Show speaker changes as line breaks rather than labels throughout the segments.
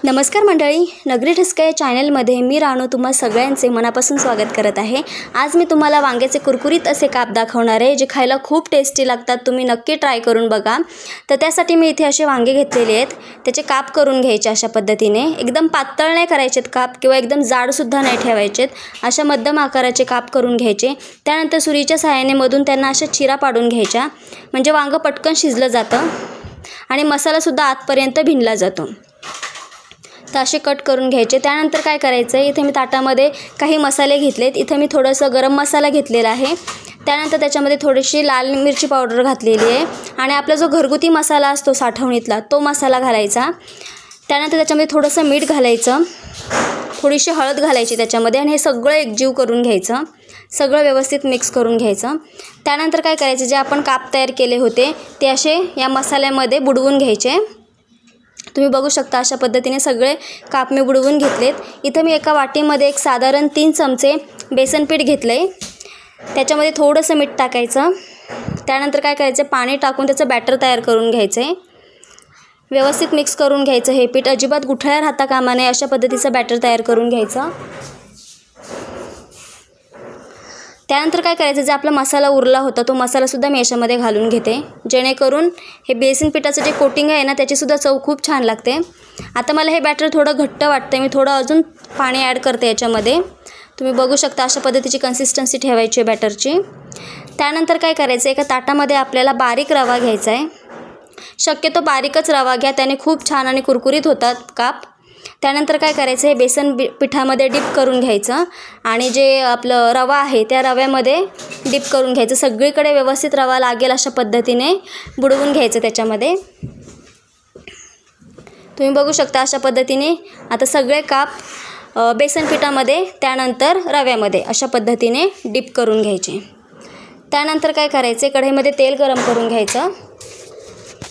नमस्कार मंडळी, नगरी ठसका या चॅनलमध्ये मी राणू तुम्हा सगळ्यांचे मनापासून स्वागत करत आहे। आज मी तुम्हाला वांग्याचे कुरकुरीत असे काप दाखवणार आहे जे खायला खूप टेस्टी लागतात। तुम्ही नक्की ट्राय करून बघा। तर त्यासाठी मी इथे असे वांगे घेतलेले आहेत, त्याचे काप करून घ्यायचे अशा पद्धतीने। एकदम पातळ नाही करायचेत काप किंवा एकदम जाड सुद्धा नाही ठेवायचेत, अशा मध्यम आकाराचे काप करून घ्यायचे। त्यानंतर सुरीच्या सहाय्याने मधून त्यांना अशा चिरा पाडून घ्यायच्या, म्हणजे वांग पटकन शिजलं जातं आणि मसाला सुद्धा आतपर्यंत भिनला जातो। तर असे कट करून घ्यायचे। त्यानंतर काय करायचं, इथे मी ताटामध्ये काही मसाले घेतलेत। इथे मी थोडंसं गरम मसाला घेतलेला आहे, त्यानंतर त्याच्यामध्ये थोडीशी लाल मिरची पावडर घातलेली आहे आणि आपला जो घरगुती मसाला असतो साठवणीतला तो मसाला घालायचा। त्यानंतर त्याच्यामध्ये थोडंसं मीठ घालायचं, थोडीशी हळद घालायची त्याच्यामध्ये आणि हे सगळं एकजीव करून घ्यायचं, सगळं व्यवस्थित मिक्स करून घ्यायचं। त्यानंतर काय करायचं, जे आपण काप तयार केले होते ते असे या मसाल्यामध्ये बुडवून घ्यायचे। तुम्ही बघू शकता अशा पद्धतीने सगळे काप मी बुडवून घेतलेत। इथे मी एका वाटीमध्ये एक साधारण 3 चमचे बेसन पीठ घेतले, त्याच्यामध्ये थोडंसं मीठ टाकायचं। त्यानंतर काय करायचं, पाणी टाकून त्याचं बॅटर तयार करून घ्यायचं आहे। व्यवस्थित मिक्स करून घ्यायचं हे पीठ, अजिबात गुठळ्या राहता कामा नये अशा पद्धतीचं बॅटर तयार करून घ्यायचं। त्यानंतर काय करायचं, जे आपला मसाला उरला होता तो मसालासुद्धा मी याच्यामध्ये घालून घेते, जेणेकरून हे बेसन पिठाचं जे कोटिंग आहे ना त्याचीसुद्धा चव खूप छान लागते। आता मला हे बॅटर थोडं घट्ट वाटतं, मी थोडं अजून पाणी ॲड करते याच्यामध्ये। तुम्ही बघू शकता अशा पद्धतीची कन्सिस्टन्सी ठेवायची बॅटरची। त्यानंतर काय करायचं, एका ताटामध्ये आपल्याला बारीक रवा घ्यायचा आहे। शक्यतो बारीकच रवा घ्या, त्याने खूप छान आणि कुरकुरीत होतात काप। त्यानंतर काय करायचं, हे बेसन पिठामध्ये डिप करून घ्यायचं आणि जे आपलं रवा आहे त्या रव्यामध्ये डिप करून घ्यायचं। सगळीकडे व्यवस्थित रवा लागेल अशा पद्धतीने बुडवून घ्यायचं त्याच्यामध्ये। तुम्ही बघू शकता अशा पद्धतीने आता सगळे काप बेसन पिठामध्ये त्यानंतर रव्यामध्ये अशा पद्धतीने डिप करून घ्यायचे। त्यानंतर काय करायचे, कढईमध्ये तेल गरम करून घ्यायचं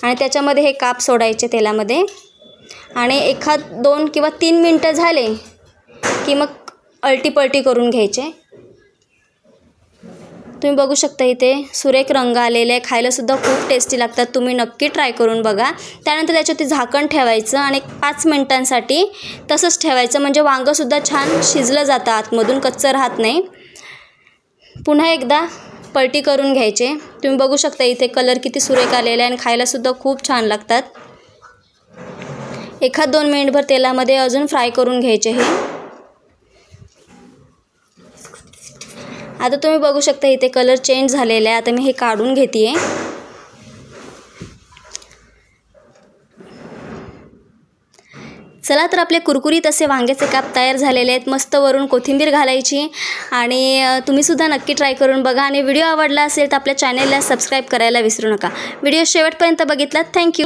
आणि त्याच्यामध्ये हे काप सोडायचे तेलामध्ये आणि 1, 2 किंवा 3 मिनटं झाले की मग अलटीपलटी करून घ्यायचे। तुम्ही बघू शकता इथे सुरेख रंग आलेले आहे, खायलासुद्धा खूप टेस्टी लागतात। तुम्ही नक्की ट्राय करून बघा। त्यानंतर त्याच्यावरती झाकण ठेवायचं आणि 5 मिनटांसाठी तसंच ठेवायचं, म्हणजे वांगंसुद्धा छान शिजलं जातं, आतमधून कच्चं राहत नाही। पुन्हा एकदा पलटी करून घ्यायचे। तुम्ही बघू शकता इथे कलर किती सुरेख आलेला आहे आणि खायलासुद्धा खूप छान लागतात। 1, 2 मिनिटभर तेलामध्ये अजून फ्राय करून घ्यायचे हे। आता तुम्ही बघू शकता इथे कलर चेंज झालेला आहे। आता मी हे काढून घेते। चला तर आपले कुरकुरीत असे वांग्याचे काप तयार झालेले आहेत। मस्त वरून कोथिंबीर घालायची आणि तुम्हीसुद्धा नक्की ट्राय करून बघा। आणि व्हिडिओ आवडला असेल तर आपल्या चॅनलला सबस्क्राईब करायला विसरू नका। व्हिडिओ शेवटपर्यंत बघितलात, थँक्यू।